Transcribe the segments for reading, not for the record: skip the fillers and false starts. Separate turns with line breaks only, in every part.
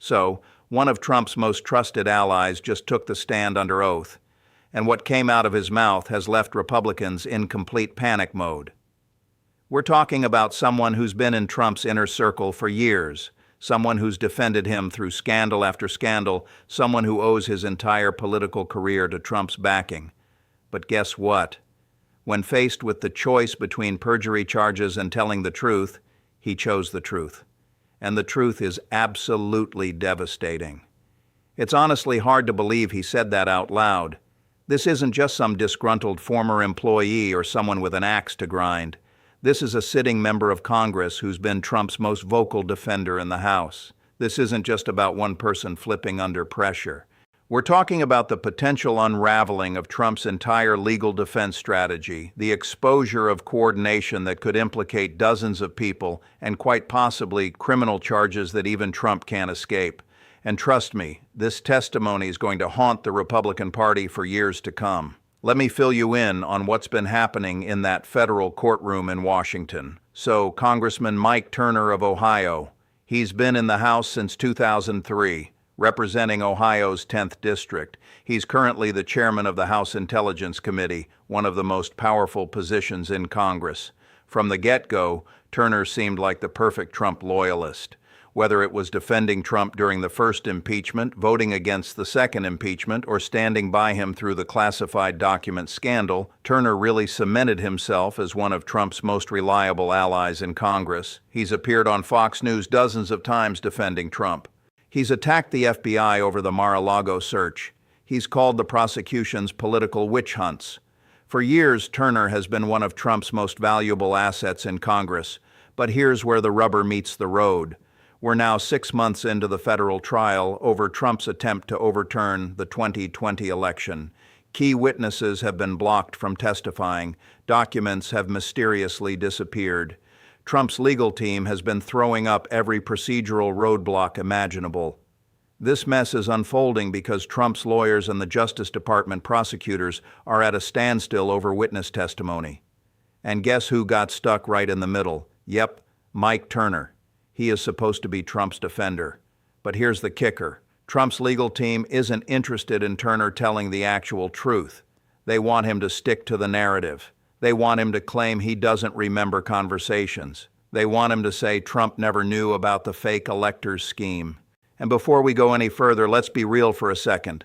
So, one of Trump's most trusted allies just took the stand under oath, and what came out of his mouth has left Republicans in complete panic mode. We're talking about someone who's been in Trump's inner circle for years, someone who's defended him through scandal after scandal, someone who owes his entire political career to Trump's backing. But guess what? When faced with the choice between perjury charges and telling the truth, he chose the truth. And the truth is absolutely devastating. It's honestly hard to believe he said that out loud. This isn't just some disgruntled former employee or someone with an axe to grind. This is a sitting member of Congress who's been Trump's most vocal defender in the House. This isn't just about one person flipping under pressure. We're talking about the potential unraveling of Trump's entire legal defense strategy, the exposure of coordination that could implicate dozens of people, and quite possibly criminal charges that even Trump can't escape. And trust me, this testimony is going to haunt the Republican Party for years to come. Let me fill you in on what's been happening in that federal courtroom in Washington. So, Congressman Mike Turner of Ohio, he's been in the House since 2003, representing Ohio's 10th District. He's currently the chairman of the House Intelligence Committee, one of the most powerful positions in Congress. From the get-go, Turner seemed like the perfect Trump loyalist. Whether it was defending Trump during the first impeachment, voting against the second impeachment, or standing by him through the classified document scandal, Turner really cemented himself as one of Trump's most reliable allies in Congress. He's appeared on Fox News dozens of times defending Trump. He's attacked the FBI over the Mar-a-Lago search. He's called the prosecution's political witch hunts. For years, Turner has been one of Trump's most valuable assets in Congress. But here's where the rubber meets the road. We're now 6 months into the federal trial over Trump's attempt to overturn the 2020 election. Key witnesses have been blocked from testifying. Documents have mysteriously disappeared. Trump's legal team has been throwing up every procedural roadblock imaginable. This mess is unfolding because Trump's lawyers and the Justice Department prosecutors are at a standstill over witness testimony. And guess who got stuck right in the middle? Yep, Mike Turner. He is supposed to be Trump's defender. But here's the kicker. Trump's legal team isn't interested in Turner telling the actual truth. They want him to stick to the narrative. They want him to claim he doesn't remember conversations. They want him to say Trump never knew about the fake electors scheme. And before we go any further, let's be real for a second.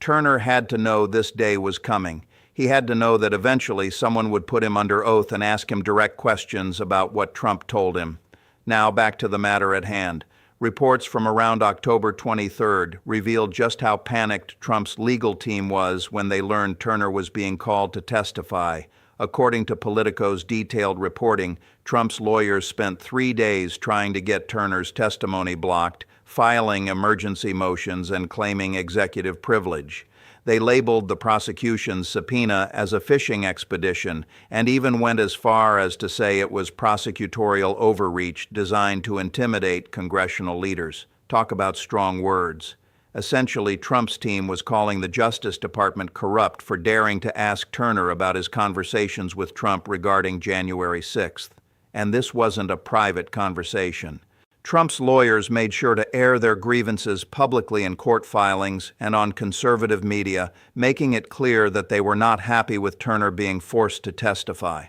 Turner had to know this day was coming. He had to know that eventually someone would put him under oath and ask him direct questions about what Trump told him. Now back to the matter at hand. Reports from around October 23rd revealed just how panicked Trump's legal team was when they learned Turner was being called to testify. According to Politico's detailed reporting, Trump's lawyers spent 3 days trying to get Turner's testimony blocked, filing emergency motions and claiming executive privilege. They labeled the prosecution's subpoena as a fishing expedition and even went as far as to say it was prosecutorial overreach designed to intimidate congressional leaders. Talk about strong words. Essentially, Trump's team was calling the Justice Department corrupt for daring to ask Turner about his conversations with Trump regarding January 6th. And this wasn't a private conversation. Trump's lawyers made sure to air their grievances publicly in court filings and on conservative media, making it clear that they were not happy with Turner being forced to testify.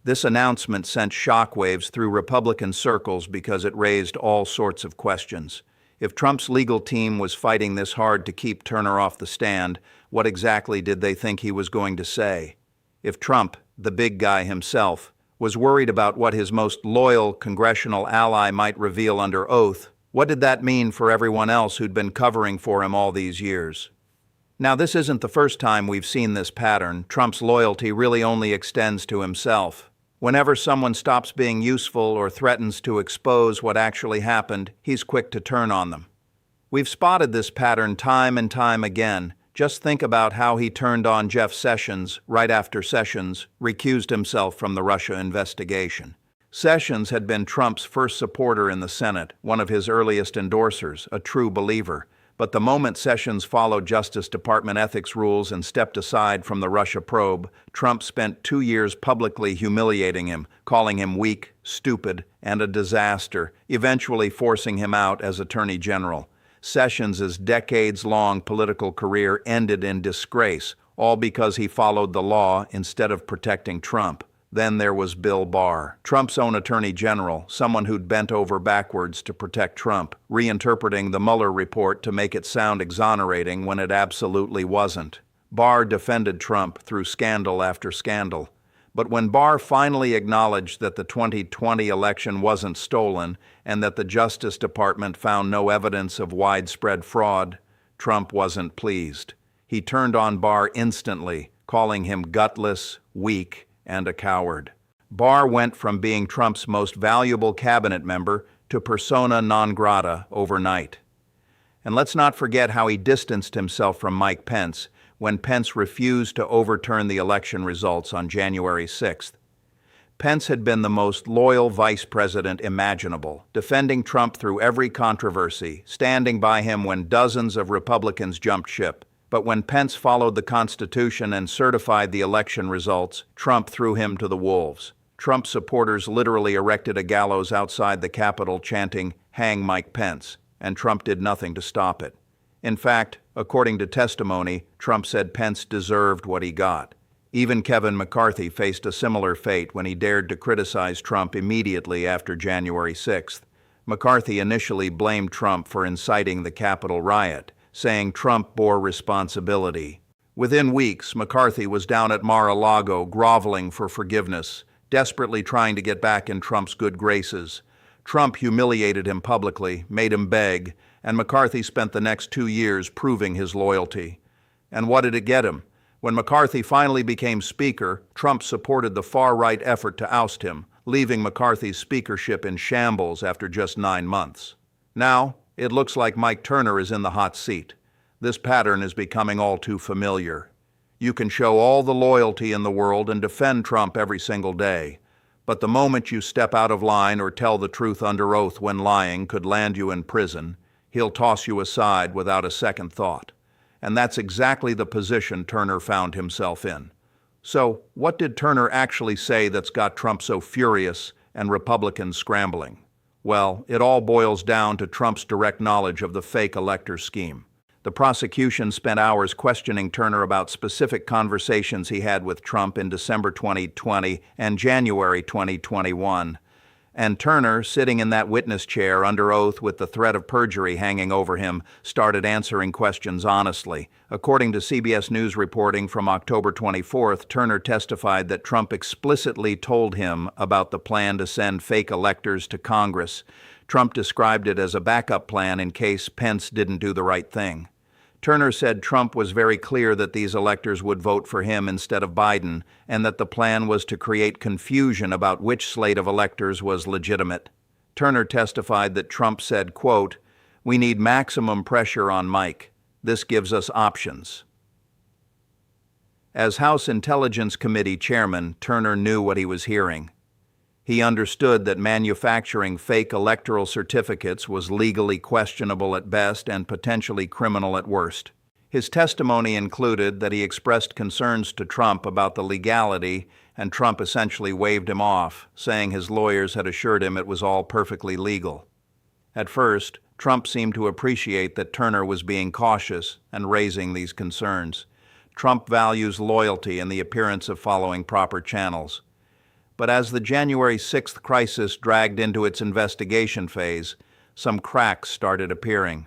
This announcement sent shockwaves through Republican circles because it raised all sorts of questions. If Trump's legal team was fighting this hard to keep Turner off the stand, what exactly did they think he was going to say? If Trump, the big guy himself, was worried about what his most loyal congressional ally might reveal under oath, what did that mean for everyone else who'd been covering for him all these years? Now, this isn't the first time we've seen this pattern. Trump's loyalty really only extends to himself. Whenever someone stops being useful or threatens to expose what actually happened, he's quick to turn on them. We've spotted this pattern time and time again. Just think about how he turned on Jeff Sessions right after Sessions recused himself from the Russia investigation. Sessions had been Trump's first supporter in the Senate, one of his earliest endorsers, a true believer. But the moment Sessions followed Justice Department ethics rules and stepped aside from the Russia probe, Trump spent 2 years publicly humiliating him, calling him weak, stupid, and a disaster, eventually forcing him out as Attorney General. Sessions' decades-long political career ended in disgrace, all because he followed the law instead of protecting Trump. Then there was Bill Barr, Trump's own attorney general, someone who'd bent over backwards to protect Trump, reinterpreting the Mueller report to make it sound exonerating when it absolutely wasn't. Barr defended Trump through scandal after scandal. But when Barr finally acknowledged that the 2020 election wasn't stolen and that the Justice Department found no evidence of widespread fraud, Trump wasn't pleased. He turned on Barr instantly, calling him gutless, weak, and a coward. Barr went from being Trump's most valuable cabinet member to persona non grata overnight. And let's not forget how he distanced himself from Mike Pence when Pence refused to overturn the election results on January 6th. Pence had been the most loyal vice president imaginable, defending Trump through every controversy, standing by him when dozens of Republicans jumped ship. But when Pence followed the Constitution and certified the election results, Trump threw him to the wolves. Trump supporters literally erected a gallows outside the Capitol chanting, "Hang Mike Pence," and Trump did nothing to stop it. In fact, according to testimony, Trump said Pence deserved what he got. Even Kevin McCarthy faced a similar fate when he dared to criticize Trump immediately after January 6th. McCarthy initially blamed Trump for inciting the Capitol riot, saying Trump bore responsibility. Within weeks, McCarthy was down at Mar-a-Lago groveling for forgiveness, desperately trying to get back in Trump's good graces. Trump humiliated him publicly, made him beg, and McCarthy spent the next 2 years proving his loyalty. And what did it get him? When McCarthy finally became Speaker, Trump supported the far-right effort to oust him, leaving McCarthy's speakership in shambles after just 9 months. Now, it looks like Mike Turner is in the hot seat. This pattern is becoming all too familiar. You can show all the loyalty in the world and defend Trump every single day, but the moment you step out of line or tell the truth under oath when lying could land you in prison, he'll toss you aside without a second thought. And that's exactly the position Turner found himself in. So, what did Turner actually say that's got Trump so furious and Republicans scrambling? Well, it all boils down to Trump's direct knowledge of the fake elector scheme. The prosecution spent hours questioning Turner about specific conversations he had with Trump in December 2020 and January 2021. And Turner, sitting in that witness chair under oath with the threat of perjury hanging over him, started answering questions honestly. According to CBS News reporting from October 24th, Turner testified that Trump explicitly told him about the plan to send fake electors to Congress. Trump described it as a backup plan in case Pence didn't do the right thing. Turner said Trump was very clear that these electors would vote for him instead of Biden, and that the plan was to create confusion about which slate of electors was legitimate. Turner testified that Trump said, quote, "We need maximum pressure on Mike. This gives us options." As House Intelligence Committee chairman, Turner knew what he was hearing. He understood that manufacturing fake electoral certificates was legally questionable at best and potentially criminal at worst. His testimony included that he expressed concerns to Trump about the legality, and Trump essentially waved him off, saying his lawyers had assured him it was all perfectly legal. At first, Trump seemed to appreciate that Turner was being cautious and raising these concerns. Trump values loyalty and the appearance of following proper channels. But as the January 6th crisis dragged into its investigation phase, some cracks started appearing.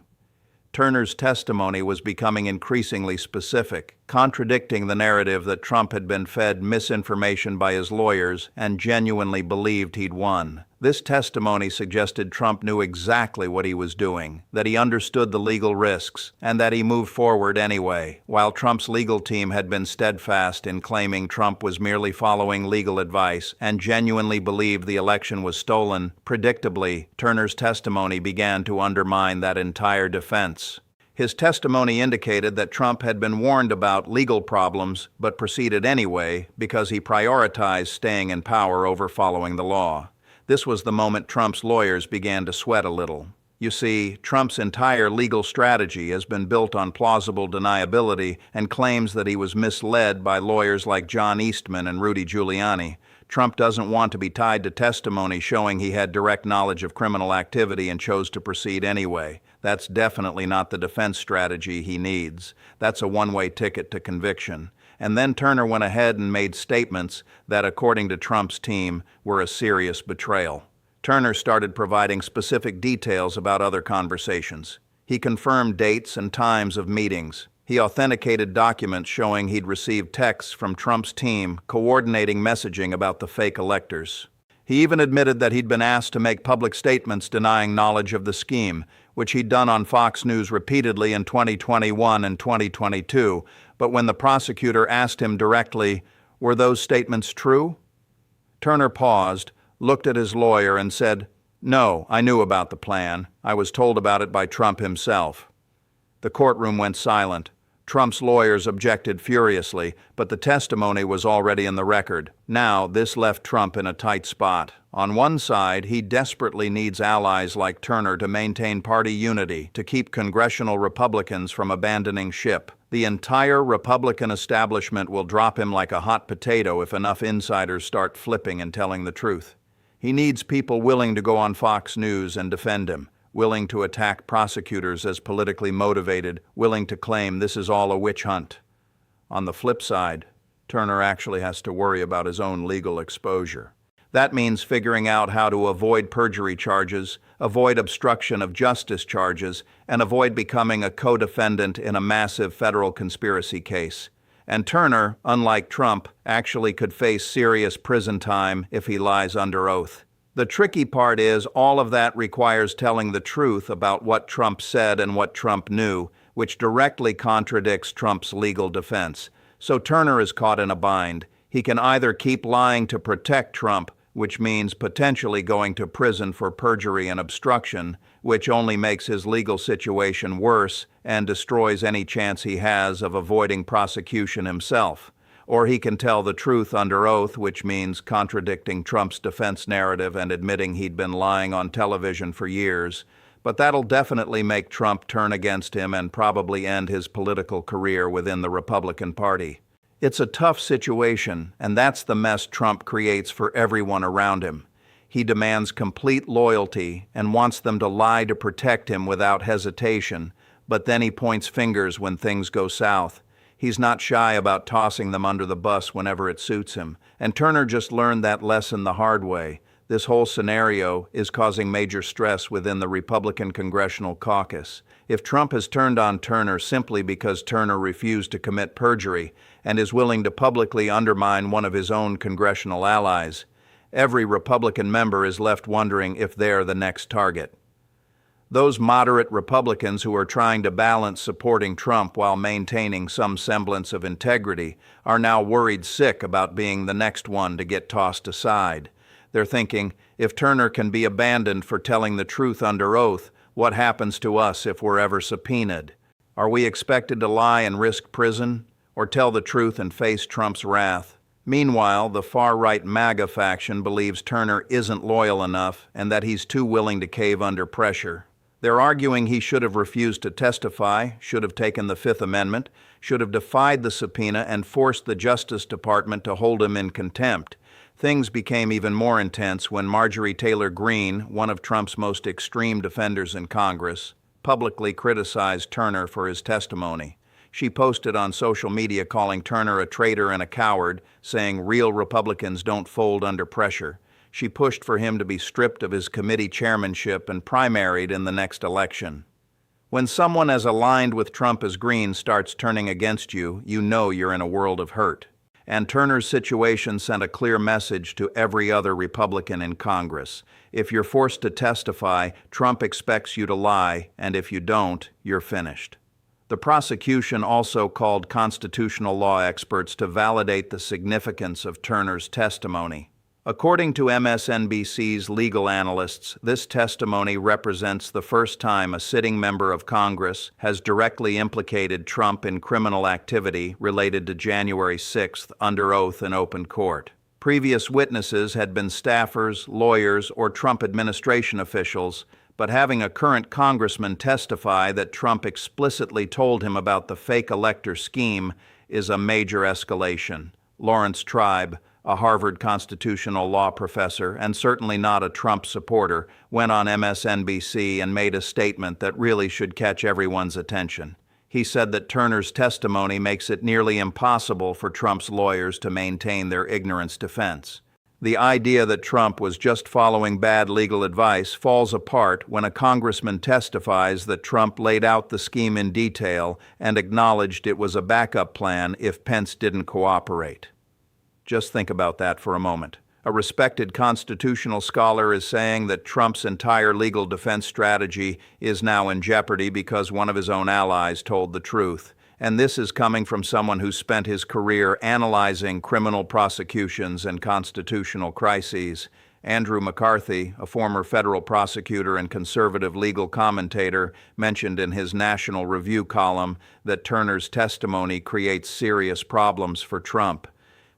Turner's testimony was becoming increasingly specific, contradicting the narrative that Trump had been fed misinformation by his lawyers and genuinely believed he'd won. This testimony suggested Trump knew exactly what he was doing, that he understood the legal risks, and that he moved forward anyway, while Trump's legal team had been steadfast in claiming Trump was merely following legal advice and genuinely believed the election was stolen. Predictably, Turner's testimony began to undermine that entire defense. His testimony indicated that Trump had been warned about legal problems but proceeded anyway because he prioritized staying in power over following the law. This was the moment Trump's lawyers began to sweat a little. You see, Trump's entire legal strategy has been built on plausible deniability and claims that he was misled by lawyers like John Eastman and Rudy Giuliani. Trump doesn't want to be tied to testimony showing he had direct knowledge of criminal activity and chose to proceed anyway. That's definitely not the defense strategy he needs. That's a one-way ticket to conviction. And then Turner went ahead and made statements that, according to Trump's team, were a serious betrayal. Turner started providing specific details about other conversations. He confirmed dates and times of meetings. He authenticated documents showing he'd received texts from Trump's team coordinating messaging about the fake electors. He even admitted that he'd been asked to make public statements denying knowledge of the scheme, which he'd done on Fox News repeatedly in 2021 and 2022, but when the prosecutor asked him directly, "Were those statements true?" Turner paused, looked at his lawyer, and said, "No, I knew about the plan. I was told about it by Trump himself." The courtroom went silent. Trump's lawyers objected furiously, but the testimony was already in the record. Now, this left Trump in a tight spot. On one side, he desperately needs allies like Turner to maintain party unity, to keep congressional Republicans from abandoning ship. The entire Republican establishment will drop him like a hot potato if enough insiders start flipping and telling the truth. He needs people willing to go on Fox News and defend him, willing to attack prosecutors as politically motivated, willing to claim this is all a witch hunt. On the flip side, Turner actually has to worry about his own legal exposure. That means figuring out how to avoid perjury charges, avoid obstruction of justice charges, and avoid becoming a co-defendant in a massive federal conspiracy case. And Turner, unlike Trump, actually could face serious prison time if he lies under oath. The tricky part is all of that requires telling the truth about what Trump said and what Trump knew, which directly contradicts Trump's legal defense. So Turner is caught in a bind. He can either keep lying to protect Trump, which means potentially going to prison for perjury and obstruction, which only makes his legal situation worse and destroys any chance he has of avoiding prosecution himself. Or he can tell the truth under oath, which means contradicting Trump's defense narrative and admitting he'd been lying on television for years. But that'll definitely make Trump turn against him and probably end his political career within the Republican Party. It's a tough situation, and that's the mess Trump creates for everyone around him. He demands complete loyalty and wants them to lie to protect him without hesitation, but then he points fingers when things go south. He's not shy about tossing them under the bus whenever it suits him, and Turner just learned that lesson the hard way. This whole scenario is causing major stress within the Republican Congressional Caucus. If Trump has turned on Turner simply because Turner refused to commit perjury and is willing to publicly undermine one of his own congressional allies, every Republican member is left wondering if they're the next target. Those moderate Republicans who are trying to balance supporting Trump while maintaining some semblance of integrity are now worried sick about being the next one to get tossed aside. They're thinking, if Turner can be abandoned for telling the truth under oath, what happens to us if we're ever subpoenaed? Are we expected to lie and risk prison, or tell the truth and face Trump's wrath? Meanwhile, the far-right MAGA faction believes Turner isn't loyal enough and that he's too willing to cave under pressure. They're arguing he should have refused to testify, should have taken the Fifth Amendment, should have defied the subpoena and forced the Justice Department to hold him in contempt. Things became even more intense when Marjorie Taylor Greene, one of Trump's most extreme defenders in Congress, publicly criticized Turner for his testimony. She posted on social media calling Turner a traitor and a coward, saying real Republicans don't fold under pressure. She pushed for him to be stripped of his committee chairmanship and primaried in the next election. When someone as aligned with Trump as Greene starts turning against you, you know you're in a world of hurt. And Turner's situation sent a clear message to every other Republican in Congress. If you're forced to testify, Trump expects you to lie, and if you don't, you're finished. The prosecution also called constitutional law experts to validate the significance of Turner's testimony. According to MSNBC's legal analysts, this testimony represents the first time a sitting member of Congress has directly implicated Trump in criminal activity related to January 6th under oath in open court. Previous witnesses had been staffers, lawyers, or Trump administration officials, but having a current congressman testify that Trump explicitly told him about the fake elector scheme is a major escalation. Lawrence Tribe, a Harvard constitutional law professor and certainly not a Trump supporter, went on MSNBC and made a statement that really should catch everyone's attention. He said that Turner's testimony makes it nearly impossible for Trump's lawyers to maintain their ignorance defense. The idea that Trump was just following bad legal advice falls apart when a congressman testifies that Trump laid out the scheme in detail and acknowledged it was a backup plan if Pence didn't cooperate. Just think about that for a moment. A respected constitutional scholar is saying that Trump's entire legal defense strategy is now in jeopardy because one of his own allies told the truth. And this is coming from someone who spent his career analyzing criminal prosecutions and constitutional crises. Andrew McCarthy, a former federal prosecutor and conservative legal commentator, mentioned in his National Review column that Turner's testimony creates serious problems for Trump.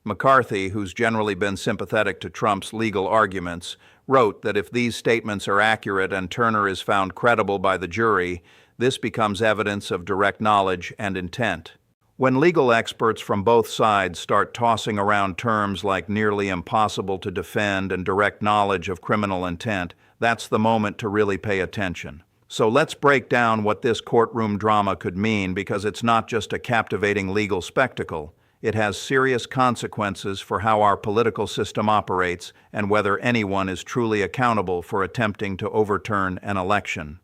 McCarthy, who's generally been sympathetic to Trump's legal arguments, wrote that if these statements are accurate and Turner is found credible by the jury, this becomes evidence of direct knowledge and intent. When legal experts from both sides start tossing around terms like nearly impossible to defend and direct knowledge of criminal intent, that's the moment to really pay attention. So let's break down what this courtroom drama could mean, because it's not just a captivating legal spectacle. It has serious consequences for how our political system operates and whether anyone is truly accountable for attempting to overturn an election.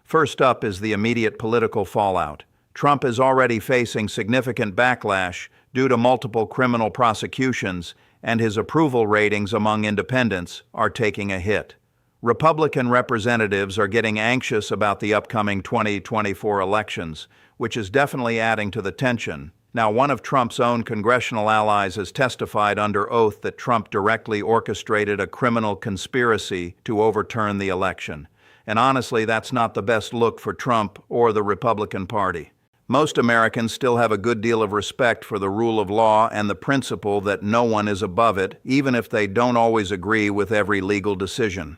First up is the immediate political fallout. Trump is already facing significant backlash due to multiple criminal prosecutions, and his approval ratings among independents are taking a hit. Republican representatives are getting anxious about the upcoming 2024 elections, which is definitely adding to the tension. Now, one of Trump's own congressional allies has testified under oath that Trump directly orchestrated a criminal conspiracy to overturn the election. And honestly, that's not the best look for Trump or the Republican Party. Most Americans still have a good deal of respect for the rule of law and the principle that no one is above it, even if they don't always agree with every legal decision.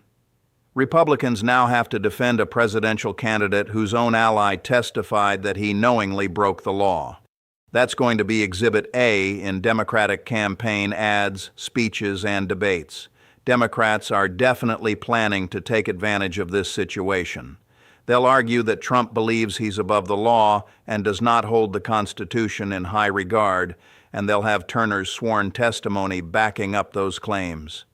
Republicans now have to defend a presidential candidate whose own ally testified that he knowingly broke the law. That's going to be Exhibit A in Democratic campaign ads, speeches, and debates. Democrats are definitely planning to take advantage of this situation. They'll argue that Trump believes he's above the law and does not hold the Constitution in high regard, and they'll have Turner's sworn testimony backing up those claims.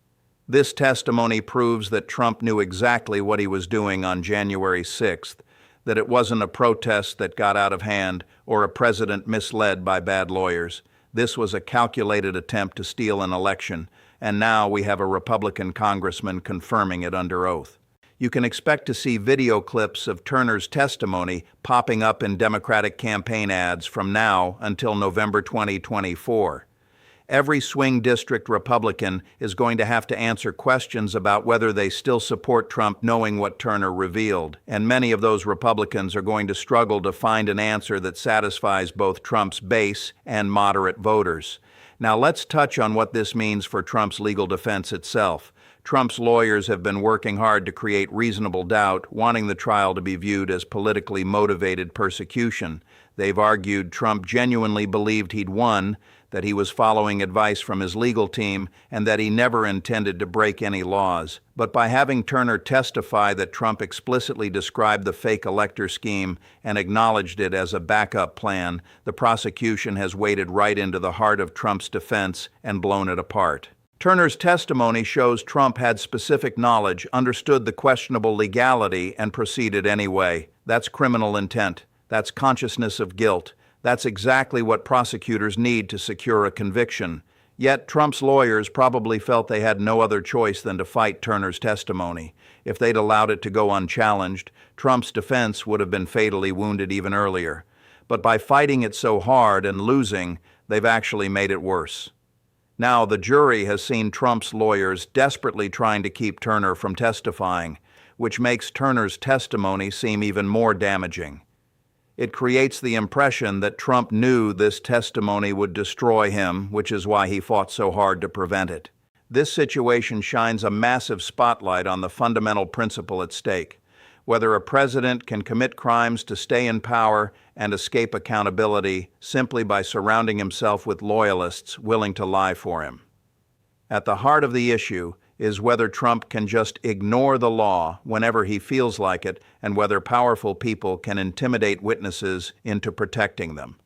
This testimony proves that Trump knew exactly what he was doing on January 6th, that it wasn't a protest that got out of hand or a president misled by bad lawyers. This was a calculated attempt to steal an election, and now we have a Republican congressman confirming it under oath. You can expect to see video clips of Turner's testimony popping up in Democratic campaign ads from now until November 2024. Every swing district Republican is going to have to answer questions about whether they still support Trump knowing what Turner revealed, and many of those Republicans are going to struggle to find an answer that satisfies both Trump's base and moderate voters. Now let's touch on what this means for Trump's legal defense itself. Trump's lawyers have been working hard to create reasonable doubt, wanting the trial to be viewed as politically motivated persecution. They've argued Trump genuinely believed he'd won, that he was following advice from his legal team, and that he never intended to break any laws. But by having Turner testify that Trump explicitly described the fake elector scheme and acknowledged it as a backup plan, the prosecution has waded right into the heart of Trump's defense and blown it apart. Turner's testimony shows Trump had specific knowledge, understood the questionable legality, and proceeded anyway. That's criminal intent. That's consciousness of guilt. That's exactly what prosecutors need to secure a conviction. Yet Trump's lawyers probably felt they had no other choice than to fight Turner's testimony. If they'd allowed it to go unchallenged, Trump's defense would have been fatally wounded even earlier. But by fighting it so hard and losing, they've actually made it worse. Now the jury has seen Trump's lawyers desperately trying to keep Turner from testifying, which makes Turner's testimony seem even more damaging. It creates the impression that Trump knew this testimony would destroy him, which is why he fought so hard to prevent it. This situation shines a massive spotlight on the fundamental principle at stake: whether a president can commit crimes to stay in power and escape accountability simply by surrounding himself with loyalists willing to lie for him. At the heart of the issue is whether Trump can just ignore the law whenever he feels like it, and whether powerful people can intimidate witnesses into protecting them.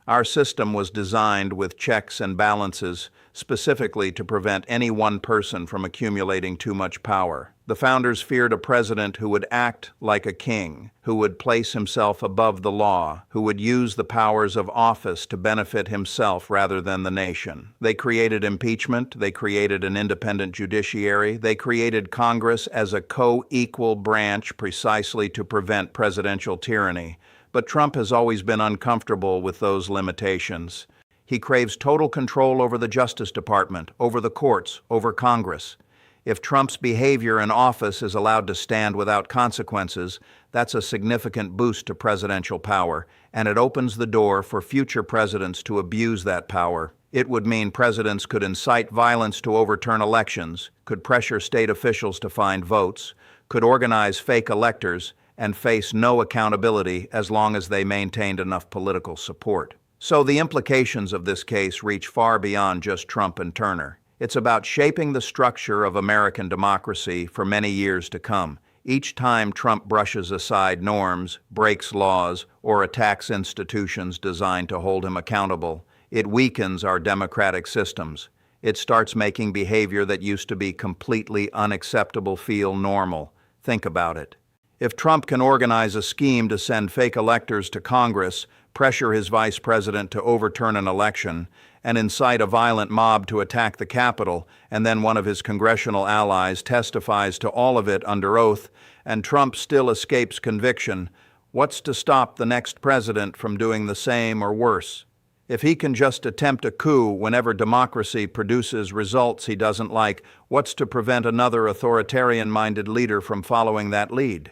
Our system was designed with checks and balances specifically to prevent any one person from accumulating too much power. The founders feared a president who would act like a king, who would place himself above the law, who would use the powers of office to benefit himself rather than the nation. They created impeachment, they created an independent judiciary, they created Congress as a co-equal branch precisely to prevent presidential tyranny. But Trump has always been uncomfortable with those limitations. He craves total control over the Justice Department, over the courts, over Congress. If Trump's behavior in office is allowed to stand without consequences, that's a significant boost to presidential power, and it opens the door for future presidents to abuse that power. It would mean presidents could incite violence to overturn elections, could pressure state officials to find votes, could organize fake electors, and face no accountability as long as they maintained enough political support. So the implications of this case reach far beyond just Trump and Turner. It's about shaping the structure of American democracy for many years to come. Each time Trump brushes aside norms, breaks laws, or attacks institutions designed to hold him accountable, it weakens our democratic systems. It starts making behavior that used to be completely unacceptable feel normal. Think about it. If Trump can organize a scheme to send fake electors to Congress, pressure his vice president to overturn an election, and incite a violent mob to attack the Capitol, and then one of his congressional allies testifies to all of it under oath, and Trump still escapes conviction, what's to stop the next president from doing the same or worse? If he can just attempt a coup whenever democracy produces results he doesn't like, what's to prevent another authoritarian-minded leader from following that lead?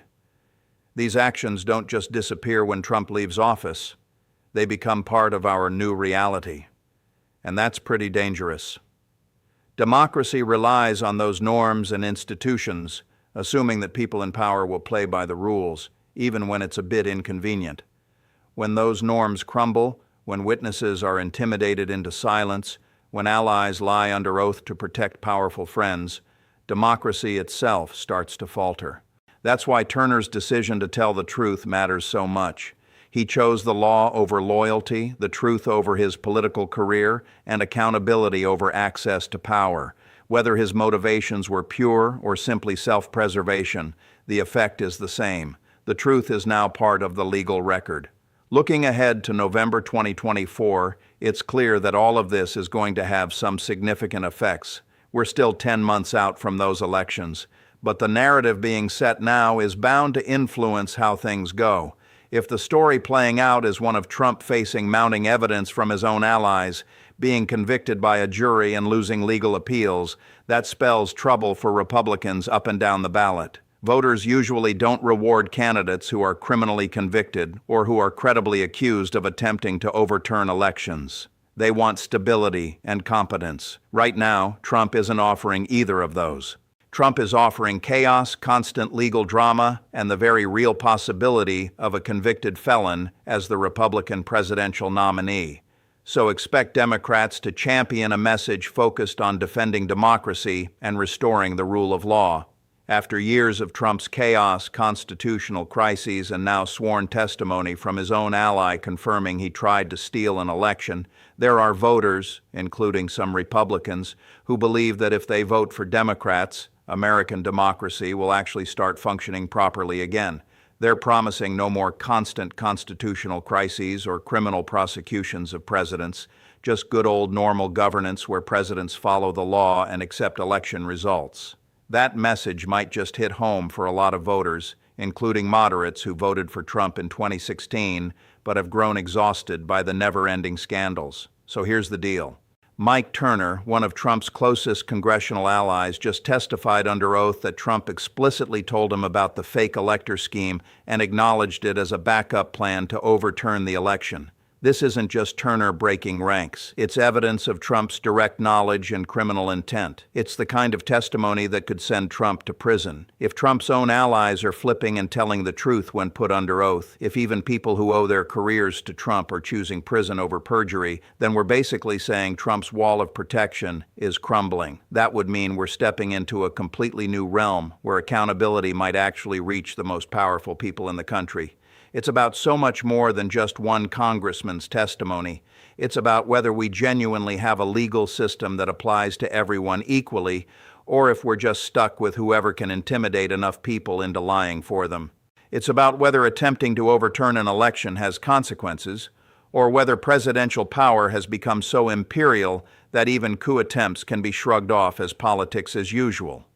These actions don't just disappear when Trump leaves office. They become part of our new reality. And that's pretty dangerous. Democracy relies on those norms and institutions, assuming that people in power will play by the rules, even when it's a bit inconvenient. When those norms crumble, when witnesses are intimidated into silence, when allies lie under oath to protect powerful friends, democracy itself starts to falter. That's why Turner's decision to tell the truth matters so much. He chose the law over loyalty, the truth over his political career, and accountability over access to power. Whether his motivations were pure or simply self-preservation, the effect is the same. The truth is now part of the legal record. Looking ahead to November 2024, it's clear that all of this is going to have some significant effects. We're still 10 months out from those elections, but the narrative being set now is bound to influence how things go. If the story playing out is one of Trump facing mounting evidence from his own allies, being convicted by a jury and losing legal appeals, that spells trouble for Republicans up and down the ballot. Voters usually don't reward candidates who are criminally convicted or who are credibly accused of attempting to overturn elections. They want stability and competence. Right now, Trump isn't offering either of those. Trump is offering chaos, constant legal drama, and the very real possibility of a convicted felon as the Republican presidential nominee. So expect Democrats to champion a message focused on defending democracy and restoring the rule of law. After years of Trump's chaos, constitutional crises, and now sworn testimony from his own ally confirming he tried to steal an election, there are voters, including some Republicans, who believe that if they vote for Democrats, American democracy will actually start functioning properly again. They're promising no more constant constitutional crises or criminal prosecutions of presidents, just good old normal governance where presidents follow the law and accept election results. That message might just hit home for a lot of voters, including moderates who voted for Trump in 2016 but have grown exhausted by the never-ending scandals. So here's the deal. Mike Turner, one of Trump's closest congressional allies, just testified under oath that Trump explicitly told him about the fake elector scheme and acknowledged it as a backup plan to overturn the election. This isn't just Turner breaking ranks. It's evidence of Trump's direct knowledge and criminal intent. It's the kind of testimony that could send Trump to prison. If Trump's own allies are flipping and telling the truth when put under oath, if even people who owe their careers to Trump are choosing prison over perjury, then we're basically saying Trump's wall of protection is crumbling. That would mean we're stepping into a completely new realm where accountability might actually reach the most powerful people in the country. It's about so much more than just one congressman's testimony. It's about whether we genuinely have a legal system that applies to everyone equally, or if we're just stuck with whoever can intimidate enough people into lying for them. It's about whether attempting to overturn an election has consequences, or whether presidential power has become so imperial that even coup attempts can be shrugged off as politics as usual.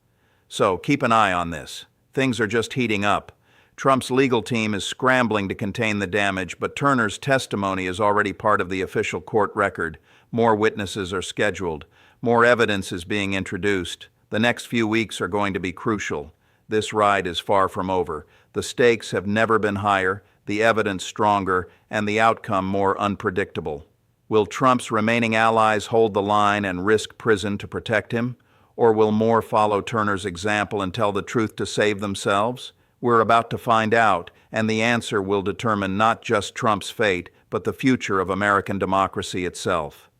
So keep an eye on this. Things are just heating up. Trump's legal team is scrambling to contain the damage, but Turner's testimony is already part of the official court record. More witnesses are scheduled. More evidence is being introduced. The next few weeks are going to be crucial. This ride is far from over. The stakes have never been higher, the evidence stronger, and the outcome more unpredictable. Will Trump's remaining allies hold the line and risk prison to protect him? Or will more follow Turner's example and tell the truth to save themselves? We're about to find out, and the answer will determine not just Trump's fate, but the future of American democracy itself.